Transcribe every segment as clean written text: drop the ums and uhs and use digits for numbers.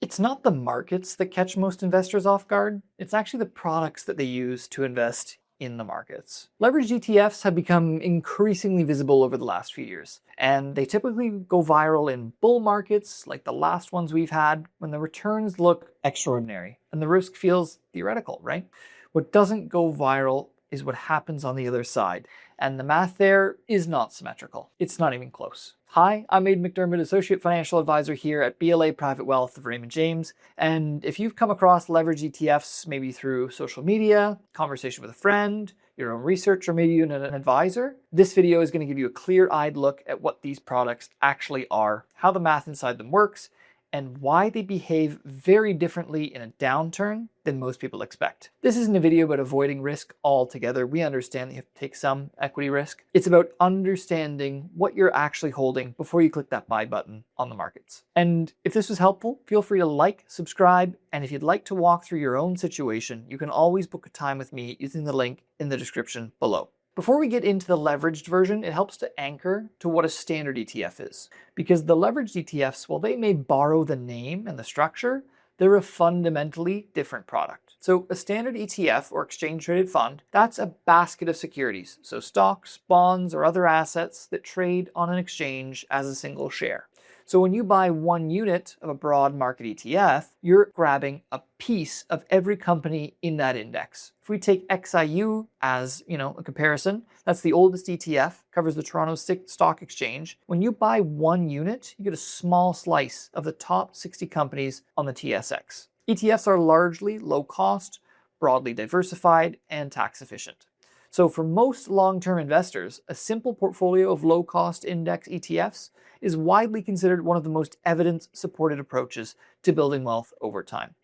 It's not the markets that catch most investors off guard, it's actually the products that they use to invest in the markets. Leveraged ETFs have become increasingly visible over the last few years, and they typically go viral in bull markets like the last ones we've had when the returns look extraordinary and the risk feels theoretical, right? What doesn't go viral is what happens on the other side, and the math there is not symmetrical. It's not even close. Hi, I'm Aidan McDermott, Associate Financial Advisor here at BLA Private Wealth of Raymond James, and if you've come across leveraged ETFs maybe through social media, conversation with a friend, your own research, or maybe even an advisor, this video is going to give you a clear-eyed look at what these products actually are, how the math inside them works, and why they behave very differently in a downturn than most people expect. This isn't a video about avoiding risk altogether. We understand that you have to take some equity risk. It's about understanding what you're actually holding before you click that buy button on the markets. And if this was helpful, feel free to like, subscribe, and if you'd like to walk through your own situation, you can always book a time with me using the link in the description below. Before we get into the leveraged version, it helps to anchor to what a standard ETF is. Because the leveraged ETFs, while they may borrow the name and the structure, they're a fundamentally different product. So a standard ETF, or exchange-traded fund, that's a basket of securities. So stocks, bonds, or other assets that trade on an exchange as a single share. So when you buy one unit of a broad market ETF, you're grabbing a piece of every company in that index. If we take XIU as, a comparison, that's the oldest ETF, covers the Toronto Stock Exchange. When you buy one unit, you get a small slice of the top 60 companies on the TSX. ETFs are largely low cost, broadly diversified, and tax efficient. So for most long-term investors, a simple portfolio of low-cost index ETFs is widely considered one of the most evidence-supported approaches to building wealth over time.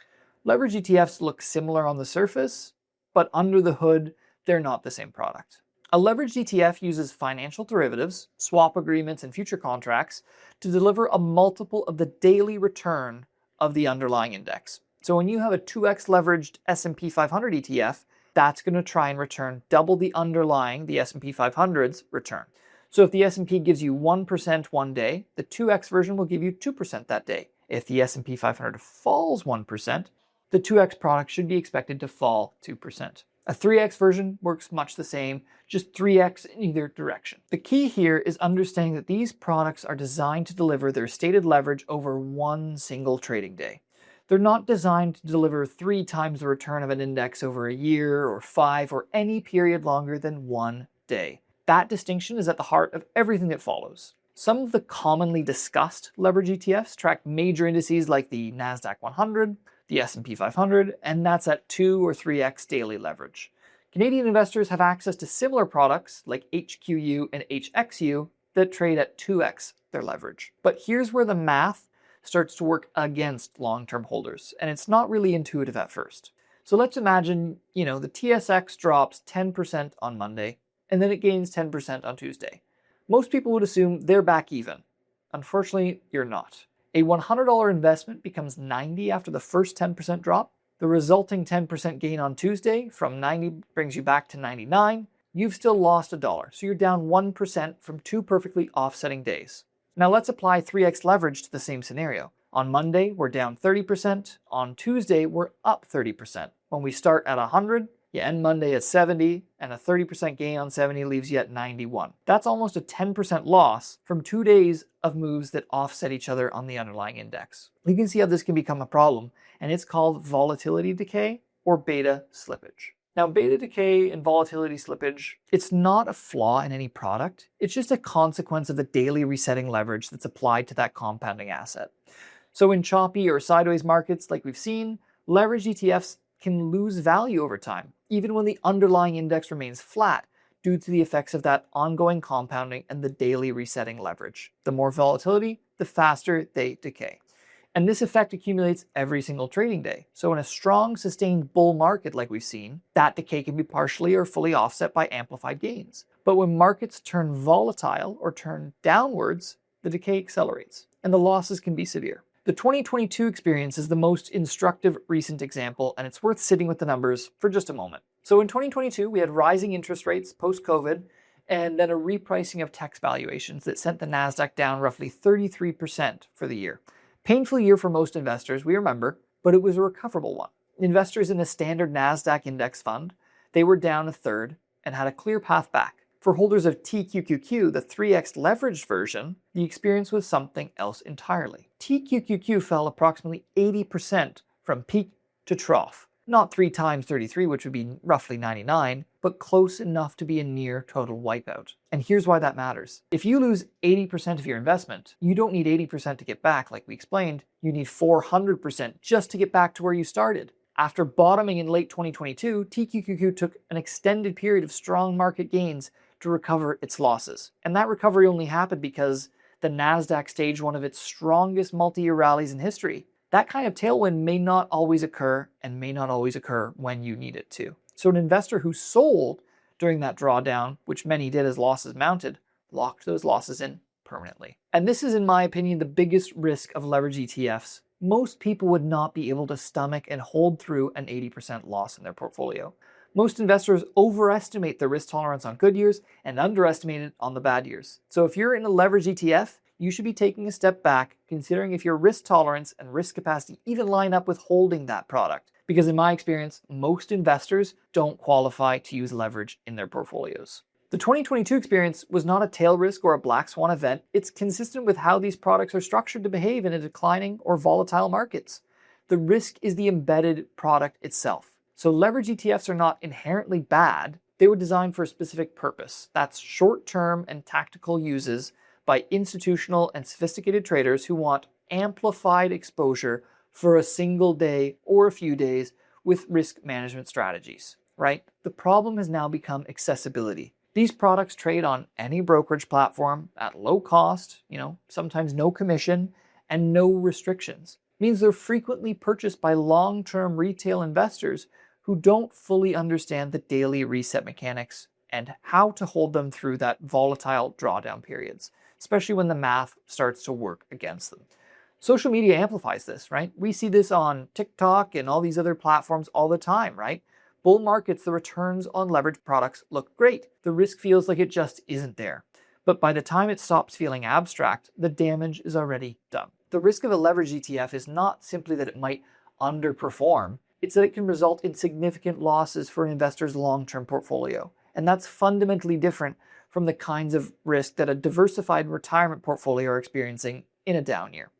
Leveraged ETFs look similar on the surface, but under the hood, they're not the same product. A leveraged ETF uses financial derivatives, swap agreements, and future contracts to deliver a multiple of the daily return of the underlying index. So when you have a 2x leveraged S&P 500 ETF, that's going to try and return double the S&P 500's return. So if the S&P gives you 1% one day, the 2x version will give you 2% that day. If the S&P 500 falls 1%, the 2x product should be expected to fall 2%. A 3x version works much the same, just 3x in either direction. The key here is understanding that these products are designed to deliver their stated leverage over one single trading day. They're not designed to deliver 3 times the return of an index over a year or 5 or any period longer than 1 day. That distinction is at the heart of everything that follows. Some of the commonly discussed leverage ETFs track major indices like the NASDAQ 100, the S&P 500, and that's at 2 or 3x daily leverage. Canadian investors have access to similar products like HQU and HXU that trade at 2x their leverage. But here's where the math starts to work against long-term holders, and it's not really intuitive at first. So let's imagine, the TSX drops 10% on Monday, and then it gains 10% on Tuesday. Most people would assume they're back even. Unfortunately, you're not. A $100 investment becomes $90 after the first 10% drop. The resulting 10% gain on Tuesday from 90 brings you back to 99. You've still lost $1, so you're down 1% from 2 perfectly offsetting days. Now let's apply 3x leverage to the same scenario. On Monday, we're down 30%. On Tuesday, we're up 30%. When we start at 100, you end Monday at 70, and a 30% gain on 70 leaves you at 91. That's almost a 10% loss from 2 days of moves that offset each other on the underlying index. You can see how this can become a problem, and it's called volatility decay or beta slippage. Now, beta decay and volatility slippage, it's not a flaw in any product. It's just a consequence of the daily resetting leverage that's applied to that compounding asset. So in choppy or sideways markets like we've seen, leveraged ETFs can lose value over time, even when the underlying index remains flat due to the effects of that ongoing compounding and the daily resetting leverage. The more volatility, the faster they decay. And this effect accumulates every single trading day. So in a strong, sustained bull market like we've seen, that decay can be partially or fully offset by amplified gains. But when markets turn volatile or turn downwards, the decay accelerates, and the losses can be severe. The 2022 experience is the most instructive recent example, and it's worth sitting with the numbers for just a moment. So in 2022, we had rising interest rates post-COVID, and then a repricing of tax valuations that sent the NASDAQ down roughly 33% for the year. Painful year for most investors, we remember, but it was a recoverable one. Investors in a standard NASDAQ index fund, they were down a third and had a clear path back. For holders of TQQQ, the 3x leveraged version, the experience was something else entirely. TQQQ fell approximately 80% from peak to trough. Not 3 times 33, which would be roughly 99, but close enough to be a near total wipeout. And here's why that matters. If you lose 80% of your investment, you don't need 80% to get back, like we explained. You need 400% just to get back to where you started. After bottoming in late 2022, TQQQ took an extended period of strong market gains to recover its losses. And that recovery only happened because the NASDAQ staged one of its strongest multi-year rallies in history. That kind of tailwind may not always occur and may not always occur when you need it to. So an investor who sold during that drawdown, which many did as losses mounted, locked those losses in permanently. And this is, in my opinion, the biggest risk of leverage ETFs. Most people would not be able to stomach and hold through an 80% loss in their portfolio. Most investors overestimate their risk tolerance on good years and underestimate it on the bad years. So if you're in a leverage ETF, you should be taking a step back, considering if your risk tolerance and risk capacity even line up with holding that product. Because in my experience, most investors don't qualify to use leverage in their portfolios. The 2022 experience was not a tail risk or a black swan event. It's consistent with how these products are structured to behave in a declining or volatile markets. The risk is the embedded product itself. So leverage ETFs are not inherently bad. They were designed for a specific purpose. That's short-term and tactical uses by institutional and sophisticated traders who want amplified exposure for a single day or a few days with risk management strategies, right? The problem has now become accessibility. These products trade on any brokerage platform at low cost, sometimes no commission and no restrictions. It means they're frequently purchased by long-term retail investors who don't fully understand the daily reset mechanics and how to hold them through that volatile drawdown periods, especially when the math starts to work against them. Social media amplifies this, right? We see this on TikTok and all these other platforms all the time, right? Bull markets, the returns on leveraged products look great. The risk feels like it just isn't there. But by the time it stops feeling abstract, the damage is already done. The risk of a leveraged ETF is not simply that it might underperform, it's that it can result in significant losses for an investor's long-term portfolio. And that's fundamentally different from the kinds of risk that a diversified retirement portfolio are experiencing in a down year.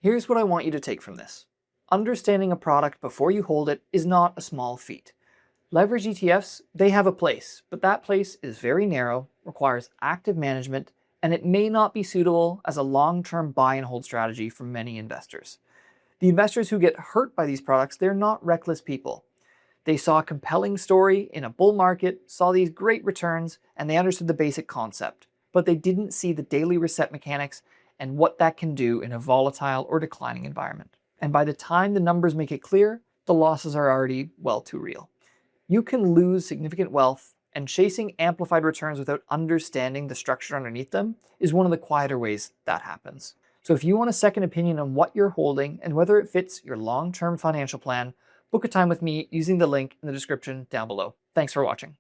Here's what I want you to take from this. Understanding a product before you hold it is not a small feat. Leverage ETFs, they have a place, but that place is very narrow, requires active management, and it may not be suitable as a long-term buy and hold strategy for many investors. The investors who get hurt by these products, they're not reckless people. They saw a compelling story in a bull market, saw these great returns, and they understood the basic concept. But they didn't see the daily reset mechanics and what that can do in a volatile or declining environment. And by the time the numbers make it clear, the losses are already well too real. You can lose significant wealth, and chasing amplified returns without understanding the structure underneath them is one of the quieter ways that happens. So if you want a second opinion on what you're holding and whether it fits your long-term financial plan, book a time with me using the link in the description down below. Thanks for watching.